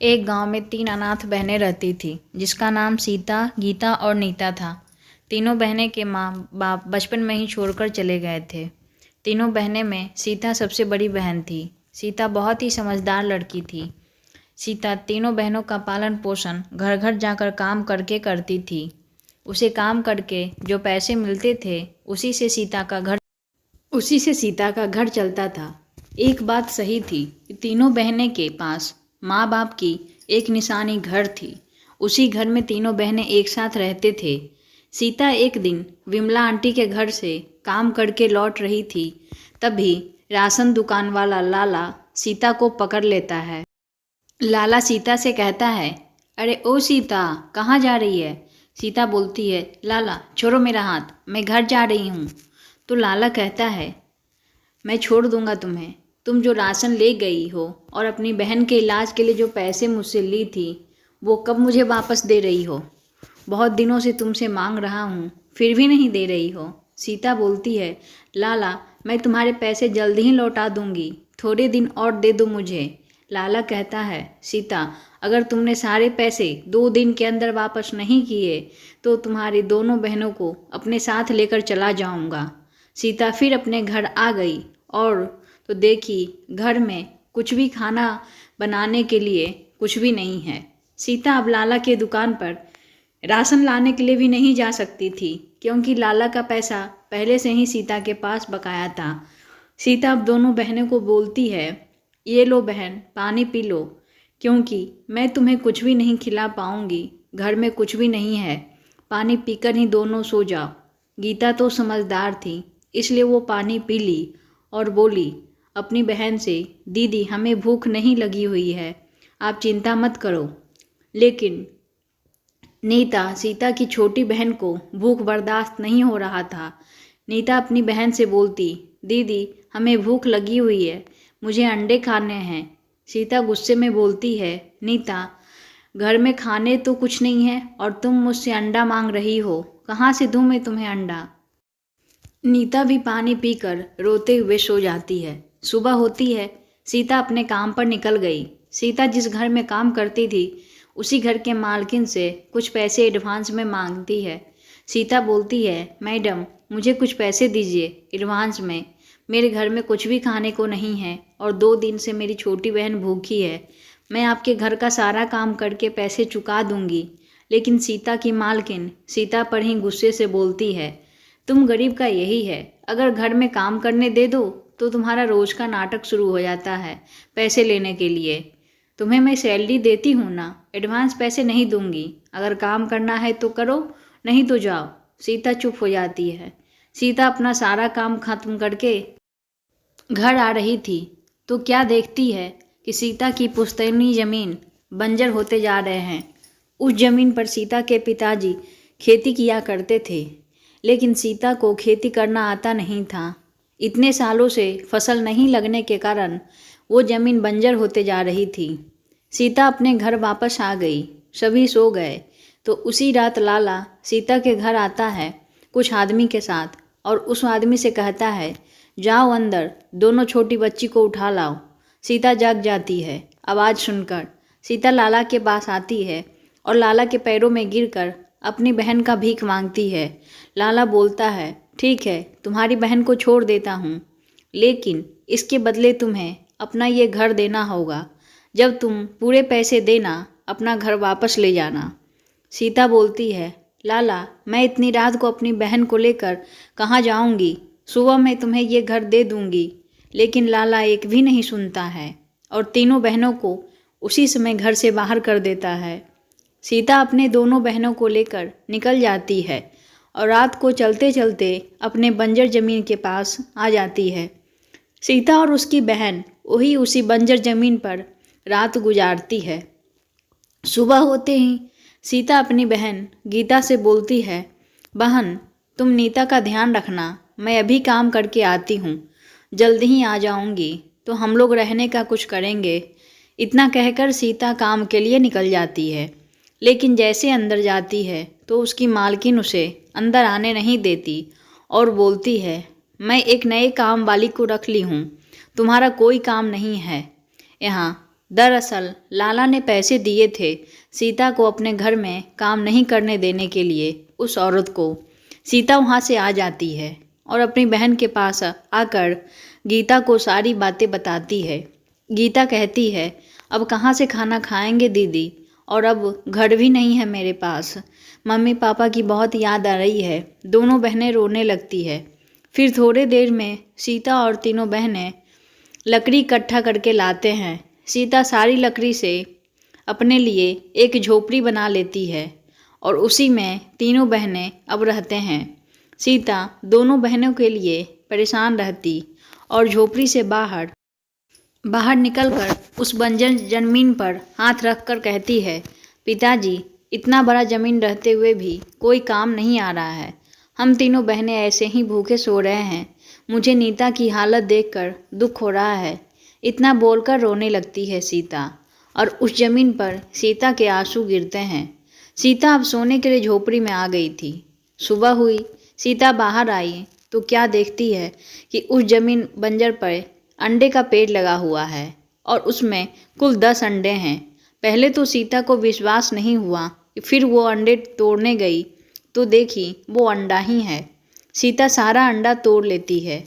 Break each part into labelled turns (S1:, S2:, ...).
S1: एक गांव में 3 अनाथ बहनें रहती थीं, जिसका नाम सीता, गीता और नीता था। तीनों बहनें के माँ बाप बचपन में ही छोड़कर चले गए थे। तीनों बहनें में सीता सबसे बड़ी बहन थी। सीता बहुत ही समझदार लड़की थी। सीता तीनों बहनों का पालन पोषण घर घर जाकर काम करके करती थी। उसे काम करके जो पैसे मिलते थे, उसी से सीता का घर चलता था। एक बात सही थी कि तीनों बहनें के पास माँ बाप की एक निशानी घर थी। उसी घर में तीनों बहनें एक साथ रहते थे। सीता एक दिन विमला आंटी के घर से काम करके लौट रही थी। तभी राशन दुकान वाला लाला सीता को पकड़ लेता है। लाला सीता से कहता है, अरे ओ सीता, कहाँ जा रही है? सीता बोलती है, लाला छोड़ो मेरा हाथ, मैं घर जा रही हूँ। तो लाला कहता है, मैं छोड़ दूंगा तुम्हें। तुम जो राशन ले गई हो और अपनी बहन के इलाज के लिए जो पैसे मुझसे ली थी, वो कब मुझे वापस दे रही हो? बहुत दिनों से तुमसे मांग रहा हूँ, फिर भी नहीं दे रही हो। सीता बोलती है, लाला मैं तुम्हारे पैसे जल्दी ही लौटा दूंगी, थोड़े दिन और दे दो मुझे। लाला कहता है, सीता अगर तुमने सारे पैसे 2 दिन के अंदर वापस नहीं किए तो तुम्हारी दोनों बहनों को अपने साथ लेकर चला जाऊंगा। सीता फिर अपने घर आ गई और तो देखी घर में कुछ भी खाना बनाने के लिए कुछ भी नहीं है। सीता अब लाला के दुकान पर राशन लाने के लिए भी नहीं जा सकती थी, क्योंकि लाला का पैसा पहले से ही सीता के पास बकाया था। सीता अब दोनों बहनों को बोलती है, ये लो बहन, पानी पी लो, क्योंकि मैं तुम्हें कुछ भी नहीं खिला पाऊंगी, घर में कुछ भी नहीं है, पानी पीकर ही दोनों सो जाओ। गीता तो समझदार थी, इसलिए वो पानी पी ली और बोली अपनी बहन से, दीदी हमें भूख नहीं लगी हुई है, आप चिंता मत करो। लेकिन नीता, सीता की छोटी बहन को भूख बर्दाश्त नहीं हो रहा था। नीता अपनी बहन से बोलती, दीदी हमें भूख लगी हुई है, मुझे अंडे खाने हैं। सीता गुस्से में बोलती है, नीता घर में खाने तो कुछ नहीं है और तुम मुझसे अंडा मांग रही हो, कहाँ से दूँ मैं तुम्हें अंडा? नीता भी पानी पीकर रोते हुए सो जाती है। सुबह होती है, सीता अपने काम पर निकल गई। सीता जिस घर में काम करती थी, उसी घर के मालकिन से कुछ पैसे एडवांस में मांगती है। सीता बोलती है, मैडम मुझे कुछ पैसे दीजिए एडवांस में, मेरे घर में कुछ भी खाने को नहीं है और 2 दिन से मेरी छोटी बहन भूखी है। मैं आपके घर का सारा काम करके पैसे चुका दूंगी। लेकिन सीता की मालकिन सीता पर ही गुस्से से बोलती है, तुम गरीब का यही है, अगर घर में काम करने दे दो तो तुम्हारा रोज का नाटक शुरू हो जाता है पैसे लेने के लिए। तुम्हें मैं सैलरी देती हूँ ना, एडवांस पैसे नहीं दूंगी, अगर काम करना है तो करो, नहीं तो जाओ। सीता चुप हो जाती है। सीता अपना सारा काम खत्म करके घर आ रही थी तो क्या देखती है कि सीता की पुश्तैनी जमीन बंजर होते जा रहे हैं। उस जमीन पर सीता के पिताजी खेती किया करते थे, लेकिन सीता को खेती करना आता नहीं था। इतने सालों से फसल नहीं लगने के कारण वो जमीन बंजर होते जा रही थी। सीता अपने घर वापस आ गई, सभी सो गए तो उसी रात लाला सीता के घर आता है कुछ आदमी के साथ और उस आदमी से कहता है, जाओ अंदर दोनों छोटी बच्ची को उठा लाओ। सीता जाग जाती है आवाज़ सुनकर। सीता लाला के पास आती है और लाला के पैरों में गिरकर अपनी बहन का भीख मांगती है। लाला बोलता है, ठीक है तुम्हारी बहन को छोड़ देता हूँ, लेकिन इसके बदले तुम्हें अपना ये घर देना होगा। जब तुम पूरे पैसे देना, अपना घर वापस ले जाना। सीता बोलती है, लाला मैं इतनी रात को अपनी बहन को लेकर कहाँ जाऊँगी, सुबह मैं तुम्हें ये घर दे दूँगी। लेकिन लाला एक भी नहीं सुनता है और तीनों बहनों को उसी समय घर से बाहर कर देता है। सीता अपने दोनों बहनों को लेकर निकल जाती है और रात को चलते चलते अपने बंजर ज़मीन के पास आ जाती है। सीता और उसकी बहन वही उसी बंजर ज़मीन पर रात गुजारती है। सुबह होते ही सीता अपनी बहन गीता से बोलती है, बहन तुम नीता का ध्यान रखना, मैं अभी काम करके आती हूँ, जल्दी ही आ जाऊँगी, तो हम लोग रहने का कुछ करेंगे। इतना कहकर सीता काम के लिए निकल जाती है, लेकिन जैसे अंदर जाती है तो उसकी मालकिन उसे अंदर आने नहीं देती और बोलती है, मैं एक नए काम वाली को रख ली हूँ, तुम्हारा कोई काम नहीं है यहाँ, दरअसल लाला ने पैसे दिए थे सीता को अपने घर में काम नहीं करने देने के लिए उस औरत को। सीता वहाँ से आ जाती है और अपनी बहन के पास आकर गीता को सारी बातें बताती है। गीता कहती है, अब कहाँ से खाना खाएंगे दीदी, और अब घर भी नहीं है मेरे पास। मम्मी पापा की बहुत याद आ रही है। दोनों बहनें रोने लगती है। फिर थोड़ी देर में सीता और तीनों बहनें लकड़ी इकट्ठा करके लाते हैं। सीता सारी लकड़ी से अपने लिए एक झोपड़ी बना लेती है और उसी में तीनों बहनें अब रहते हैं। सीता दोनों बहनों के लिए परेशान रहती और झोपड़ी से बाहर निकलकर उस बंजर जमीन पर हाथ रखकर कहती है, पिताजी, इतना बड़ा ज़मीन रहते हुए भी कोई काम नहीं आ रहा है। हम तीनों बहनें ऐसे ही भूखे सो रहे हैं। मुझे नीता की हालत देखकर दुख हो रहा है। इतना बोलकर रोने लगती है सीता और उस ज़मीन पर सीता के आंसू गिरते हैं। सीता अब सोने के लिए झोपड़ी में आ गई थी। सुबह हुई, सीता बाहर आई तो क्या देखती है कि उस ज़मीन बंजर पर अंडे का पेड़ लगा हुआ है और उसमें कुल 10 अंडे हैं। पहले तो सीता को विश्वास नहीं हुआ। फिर वो अंडे तोड़ने गई तो देखी वो अंडा ही है। सीता सारा अंडा तोड़ लेती है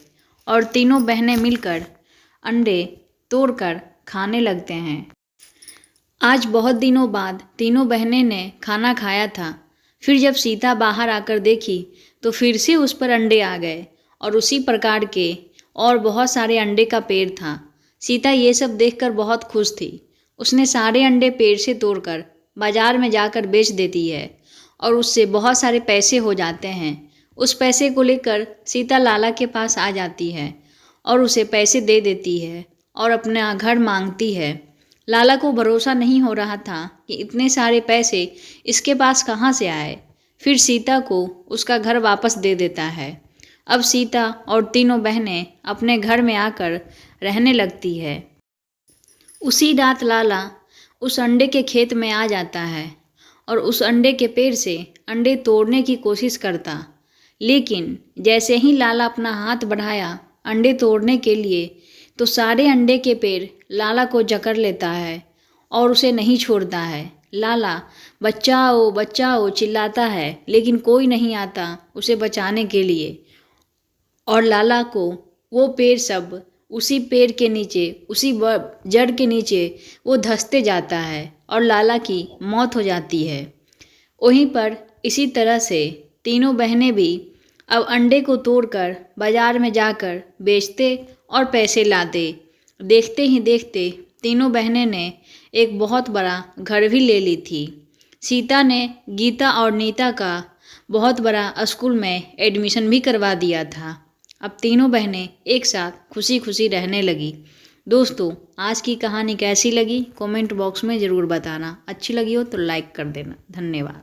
S1: और तीनों बहनें मिलकर अंडे तोड़कर खाने लगते हैं। आज बहुत दिनों बाद तीनों बहनें ने खाना खाया था। फिर जब सीता बाहर आकर देखी तो फिर से उस पर अंडे आ गए और उसी प्रकार के और बहुत सारे अंडे का पेड़ था। सीता ये सब देखकर बहुत खुश थी। उसने सारे अंडे पेड़ से तोड़कर बाजार में जाकर बेच देती है और उससे बहुत सारे पैसे हो जाते हैं। उस पैसे को लेकर सीता लाला के पास आ जाती है और उसे पैसे दे देती है और अपना घर मांगती है। लाला को भरोसा नहीं हो रहा था कि इतने सारे पैसे इसके पास कहाँ से आए। फिर सीता को उसका घर वापस दे देता है। अब सीता और तीनों बहनें अपने घर में आकर रहने लगती है। उसी रात लाला उस अंडे के खेत में आ जाता है और उस अंडे के पेड़ से अंडे तोड़ने की कोशिश करता, लेकिन जैसे ही लाला अपना हाथ बढ़ाया अंडे तोड़ने के लिए तो सारे अंडे के पेड़ लाला को जकड़ लेता है और उसे नहीं छोड़ता है। लाला बचाओ चिल्लाता है, लेकिन कोई नहीं आता उसे बचाने के लिए और लाला को वो पेड़ सब उसी पेड़ के नीचे, उसी जड़ के नीचे वो धंसते जाता है और लाला की मौत हो जाती है। वहीं पर इसी तरह से तीनों बहनें भी अब अंडे को तोड़कर बाजार में जाकर बेचते और पैसे लाते। देखते ही देखते तीनों बहनें ने एक बहुत बड़ा घर भी ले ली थी। सीता ने गीता और नीता का बहुत बड़ा स्कूल में एडमिशन भी करवा दिया था। अब तीनों बहनें एक साथ खुशी खुशी रहने लगी। दोस्तों, आज की कहानी कैसी लगी कमेंट बॉक्स में ज़रूर बताना। अच्छी लगी हो तो लाइक कर देना। धन्यवाद।